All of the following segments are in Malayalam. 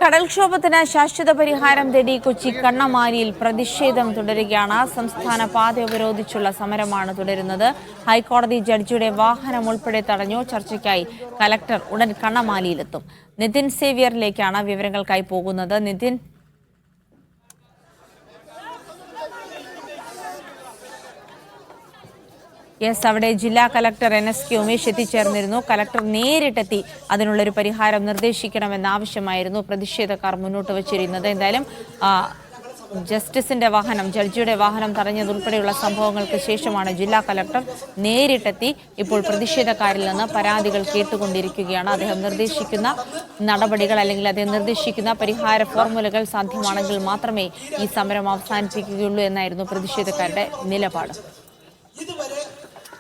കടൽക്ഷോഭത്തിന് ശാശ്വത പരിഹാരം തേടി കൊച്ചി കണ്ണമാലിയിൽ പ്രതിഷേധം തുടരുകയാണ്. സംസ്ഥാന പാത ഉപരോധിച്ചുള്ള സമരമാണ് തുടരുന്നത്. ഹൈക്കോടതി ജഡ്ജിയുടെ വാഹനം ഉൾപ്പെടെ തടഞ്ഞു. ചർച്ചയ്ക്കായി കലക്ടർ ഉടൻ കണ്ണമാലിയിലെത്തും. നിതിൻ സേവ്യറിലേക്കാണ് വിവരങ്ങൾക്കായി പോകുന്നത്. നിതിൻ, അവിടെ ജില്ലാ കലക്ടർ NSK ഉമേഷ് എത്തിച്ചേർന്നിരുന്നു. കലക്ടർ നേരിട്ടെത്തി അതിനുള്ളൊരു പരിഹാരം നിർദ്ദേശിക്കണമെന്ന ആവശ്യമായിരുന്നു പ്രതിഷേധക്കാർ മുന്നോട്ട് വച്ചിരുന്നത്. എന്തായാലും ജസ്റ്റിസിന്റെ വാഹനം, ജഡ്ജിയുടെ വാഹനം തടഞ്ഞതുൾപ്പെടെയുള്ള സംഭവങ്ങൾക്ക് ശേഷമാണ് ജില്ലാ കലക്ടർ നേരിട്ടെത്തി ഇപ്പോൾ പ്രതിഷേധക്കാരിൽ നിന്ന് പരാതികൾ കേട്ടുകൊണ്ടിരിക്കുകയാണ്. അദ്ദേഹം നിർദ്ദേശിക്കുന്ന നടപടികൾ അല്ലെങ്കിൽ അദ്ദേഹം നിർദ്ദേശിക്കുന്ന പരിഹാര ഫോർമുലകൾ സാധ്യമാണെങ്കിൽ മാത്രമേ ഈ സമരം അവസാനിപ്പിക്കുകയുള്ളൂ എന്നായിരുന്നു പ്രതിഷേധക്കാരുടെ നിലപാട്.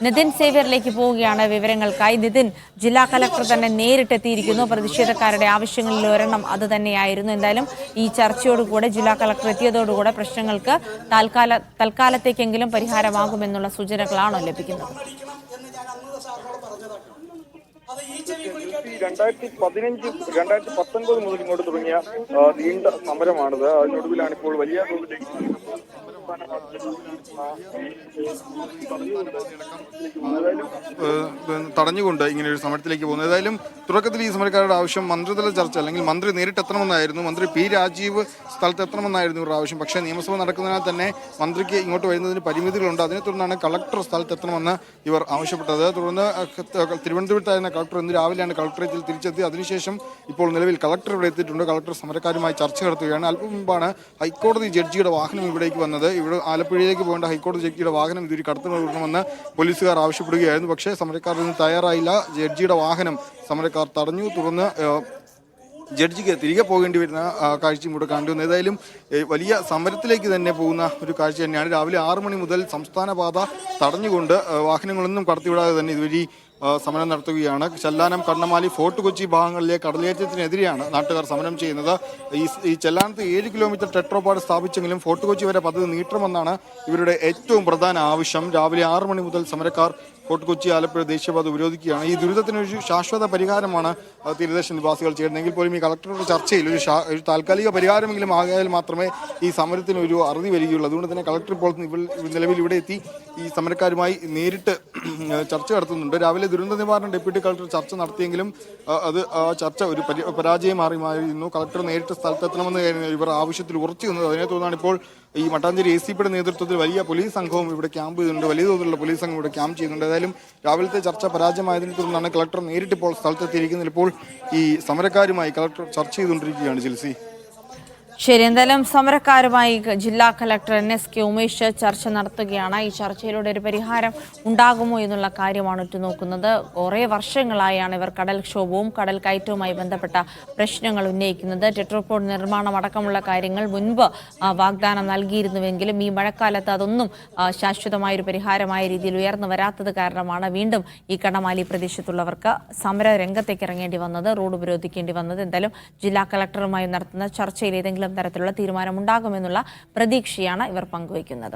നിതിൻ സേവ്യറിലേക്ക് പോവുകയാണ് വിവരങ്ങൾക്കായി. നിതിൻ, ജില്ലാ കലക്ടർ തന്നെ നേരിട്ടെത്തിയിരിക്കുന്നു. പ്രതിഷേധക്കാരുടെ ആവശ്യങ്ങളിൽ ഒരെണ്ണം അത് തന്നെയായിരുന്നു. എന്തായാലും ഈ ചർച്ചയോടുകൂടെ ജില്ലാ കലക്ടർ എത്തിയതോടുകൂടെ പ്രശ്നങ്ങൾക്ക് തൽക്കാലത്തേക്കെങ്കിലും പരിഹാരമാകുമെന്നുള്ള സൂചനകളാണോ ലഭിക്കുന്നത്? 2019 മുതൽ ഇങ്ങോട്ട് തുടങ്ങിയ നീണ്ട സമരമാണിത്. അതിനൊടുവിലാണ് ഇപ്പോൾ വലിയ തടഞ്ഞുകൊണ്ട് ഇങ്ങനെ ഒരു സമരത്തിലേക്ക് പോകുന്നത്. ഏതായാലും തുടക്കത്തിൽ ഈ സമരക്കാരുടെ ആവശ്യം മന്ത്രിതല ചർച്ച അല്ലെങ്കിൽ മന്ത്രി നേരിട്ടെത്തണമെന്നായിരുന്നു. മന്ത്രി P. രാജീവ് സ്ഥലത്തെത്തണമെന്നായിരുന്നു ഇവരുടെ ആവശ്യം. പക്ഷേ നിയമസഭ നടക്കുന്നതിനാൽ തന്നെ മന്ത്രിക്ക് ഇങ്ങോട്ട് വരുന്നതിന് പരിമിതികളുണ്ട്. അതിനെ തുടർന്നാണ് കളക്ടർ സ്ഥലത്തെത്തണമെന്ന് ഇവർ ആവശ്യപ്പെട്ടത്. തുടർന്ന് തിരുവനന്തപുരത്തായിരുന്ന കളക്ടർ ഇന്ന് രാവിലെയാണ് കളക്ടറേറ്റിൽ തിരിച്ചെത്തി. അതിനുശേഷം ഇപ്പോൾ നിലവിൽ കളക്ടർ ഇവിടെ എത്തിയിട്ടുണ്ട്. കളക്ടർ സമരക്കാരുമായി ചർച്ച നടത്തുകയാണ്. അല്പം മുമ്പാണ് ഹൈക്കോടതി ജഡ്ജിയുടെ വാഹനം ഇവിടേക്ക് വന്നത്. ഇവിടെ ആലപ്പുഴയിലേക്ക് പോകേണ്ട ഹൈക്കോടതി ജഡ്ജിയുടെ വാഹനം ഇതൊരു കടത്തിവിടണമെന്ന് പോലീസുകാർ ആവശ്യപ്പെടുകയായിരുന്നു. പക്ഷേ സമരക്കാർ ഇതിന് തയ്യാറായില്ല. ജഡ്ജിയുടെ വാഹനം സമരക്കാർ തടഞ്ഞു. തുടർന്ന് ജഡ്ജിക്ക് തിരികെ പോകേണ്ടി വരുന്ന കാഴ്ചയും കൂടെ കണ്ടു. ഏതായാലും വലിയ സമരത്തിലേക്ക് തന്നെ പോകുന്ന ഒരു കാഴ്ച തന്നെയാണ്. രാവിലെ 6 മണി മുതൽ സംസ്ഥാന പാത തടഞ്ഞുകൊണ്ട് വാഹനങ്ങളൊന്നും കടത്തിവിടാതെ തന്നെ ഇതുവഴി സമരം നടത്തുകയാണ്. ചെല്ലാനം, കണ്ണമാലി, ഫോർട്ട് കൊച്ചി ഭാഗങ്ങളിലെ കടലേറ്റത്തിനെതിരെയാണ് നാട്ടുകാർ സമരം ചെയ്യുന്നത്. ഈ ചെല്ലാനത്ത് 7 കിലോമീറ്റർ ടെട്രോപാഡ് സ്ഥാപിച്ചെങ്കിലും ഫോർട്ട് കൊച്ചി വരെ പദ്ധതി നീട്ടണമെന്നാണ് ഇവരുടെ ഏറ്റവും പ്രധാന ആവശ്യം. രാവിലെ 6 മണി മുതൽ സമരക്കാർ ഫോർട്ട് കൊച്ചി ആലപ്പുഴ ദേശീയപാത ഉപരോധിക്കുകയാണ്. ഈ ദുരിതത്തിനൊരു ശാശ്വത പരിഹാരമാണ് തീരദേശ നിവാസികൾ ചെയ്യുന്നതെങ്കിൽ പോലും ഈ കളക്ടറുടെ ചർച്ചയിൽ ഒരു താൽക്കാലിക പരിഹാരമെങ്കിലും ആകായാൽ മാത്രമേ ഈ സമരത്തിന് ഒരു അറുതി വരികയുള്ളൂ. അതുകൊണ്ട് തന്നെ കളക്ടർ ഇപ്പോൾ നിലവിൽ ഇവിടെ എത്തി ഈ സമരക്കാരുമായി നേരിട്ട് ചർച്ച നടത്തുന്നുണ്ട്. രാവിലെ ദുരന്ത നിവാരണ ഡെപ്യൂട്ടി കളക്ടർ ചർച്ച നടത്തിയെങ്കിലും അത് ചർച്ച ഒരു പരാജയം മാറിയിരുന്നു. കളക്ടർ നേരിട്ട് സ്ഥലത്തെത്തണമെന്ന് ഇവർ ആവശ്യത്തിൽ ഉറച്ചു നിന്നത്. അതിനെ തുടർന്നാണ് ഇപ്പോൾ ഈ മട്ടാഞ്ചേരി ACPയുടെ നേതൃത്വത്തിൽ വലിയ പോലീസ് സംഘവും ഇവിടെ ക്യാമ്പ് ചെയ്തിട്ടുണ്ട്. വലിയ തോതിലുള്ള പോലീസ് സംഘം ഇവിടെ ക്യാമ്പ് ചെയ്യുന്നുണ്ട്. ഏതായാലും രാവിലത്തെ ചർച്ച പരാജയമായതിനെ തുടർന്നാണ് കളക്ടർ നേരിട്ട് ഇപ്പോൾ സ്ഥലത്തെത്തിയിരിക്കുന്നത്. ഇപ്പോൾ ഈ സമരക്കാരുമായി കളക്ടർ ചർച്ച ചെയ്തുകൊണ്ടിരിക്കുകയാണ്. ജിൽസി, ശരി. എന്തായാലും സമരക്കാരുമായി ജില്ലാ കലക്ടർ NSK ഉമേഷ് ചർച്ച നടത്തുകയാണ്. ഈ ചർച്ചയിലൂടെ ഒരു പരിഹാരം ഉണ്ടാകുമോ എന്നുള്ള കാര്യമാണ് ഉറ്റുനോക്കുന്നത്. കുറേ വർഷങ്ങളായാണ് ഇവർ കടൽക്ഷോഭവും കടൽ കയറ്റവുമായി ബന്ധപ്പെട്ട പ്രശ്നങ്ങൾ ഉന്നയിക്കുന്നത്. ടെട്രോപോഡ് നിർമ്മാണം അടക്കമുള്ള കാര്യങ്ങൾ മുൻപ് വാഗ്ദാനം നൽകിയിരുന്നുവെങ്കിലും ഈ മഴക്കാലത്ത് അതൊന്നും ശാശ്വതമായൊരു പരിഹാരമായ രീതിയിൽ ഉയർന്നു വരാത്തത് കാരണമാണ് വീണ്ടും ഈ കണ്ണമാലി പ്രദേശത്തുള്ളവർക്ക് സമര രംഗത്തേക്ക് ഇറങ്ങേണ്ടി വന്നത്, റോഡ് ഉപരോധിക്കേണ്ടി വന്നത്. എന്തായാലും ജില്ലാ കലക്ടറുമായി നടത്തുന്ന ചർച്ചയിൽ ഏതെങ്കിലും തരത്തിലുള്ള തീരുമാനമുണ്ടാകുമെന്നുള്ള പ്രതീക്ഷയാണ് ഇവർ പങ്കുവയ്ക്കുന്നത്.